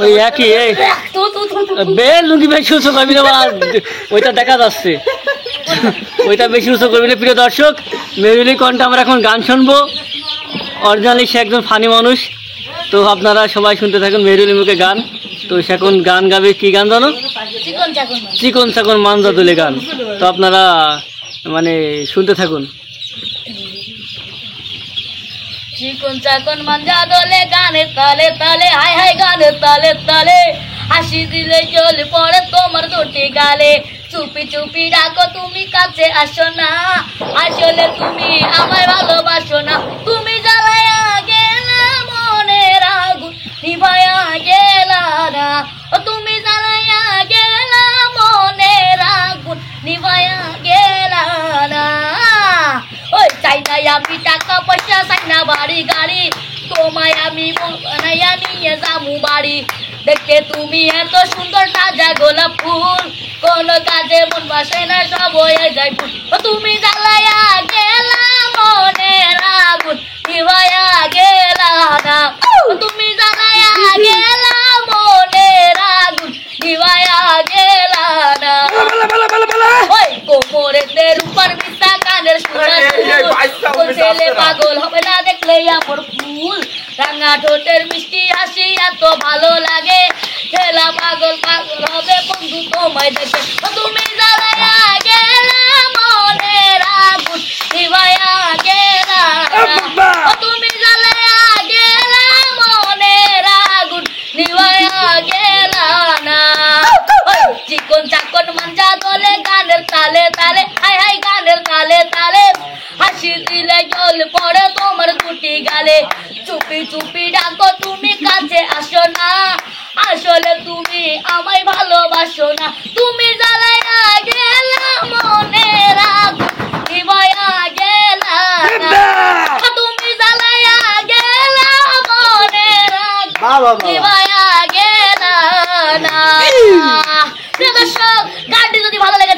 ওই একই বেশ লুঙ্গি বেশি উঁচু করবি না, ওইটা দেখা যাচ্ছে, ওইটা বেশি উঁচু করবি না। প্রিয় দর্শক, মেহুলি কণ্ঠে আমরা এখন গান শুনবো। অরিজিনালি সে একজন ফানি মানুষ, তো আপনারা সবাই শুনতে থাকুন মেহুলি মুখে গান। তো সে এখন গান গাবে, কি গান জানো? চিকন চাকন মাঞ্জা তুলে গান। তো আপনারা মানে শুনতে থাকুন। চিকন চাকন মাঞ্জা দোলে গানে তালে তালে, হাই হাই গানে তালে তালে, হাসি দিলে জল পড়ে তোমার দুটি গালে, চুপি চুপি ডাকো তুমি কাছে আসো না, আসলে তুমি আমায় ভালোবাসো না, তুমি জ্বালায়া গেলা মনের আগুন নিভায়া গেলা না, ও তুমি জ্বালায়া গেলা মনের আগুন নিভায়া গেলা না। ওই চাই না আমি টাকা পয়সা, চাই না বাড়ি গাড়ি, তোমায় আমি বানাইয়া নিয়ে যাবো বাড়ি, দেখতে তুমি এত সুন্দর তাজা গোলাপ ফুল, কোন কাজে মন বাসে না সব হয়ে যায় ফুল, তুমি জ্বালায়া গেলা মনের আগুন নিভায়া গেলা না, তুমি জ্বালায়া গেলা মনের আগুন নিভায়া গেলা না। ওই কোমরেতে রূপার বিস্তা, কানের সুর, ছেলে পাগল হবে না দেখলে আমার ফুল, রাঙা ঠোঁটের মিষ্টি হাসি এত ভালো লাগে, ছেলা পাগল পাগল হবে বন্ধু তোমায় দেখে, তুমি জ্বালায়া গেলা মনের আগুন নিভায়া গেলা না, তুমি জ্বালায়া গেলা মনের আগুন নিভায়া গেলা না। চিকন চাকন মাঞ্জা দোলে গানের তালে তালে, হাই হাই গানের তালে তালে, হাসি দিলে জল পড়ে তোমার দুটি গালে, চুপি চুপি ডাকো তুমি কাছে আসো না, আসলে তুমি আমায় ভালোবাসো না, তুমি জ্বালায়া গেলা মনের আগুন নিভায়া গেলা না, তুমি জ্বালায়া গেলা মনের আগুন নিভায়া গেলা না। প্রিয় দর্শক, গানটি যদি ভালো লাগে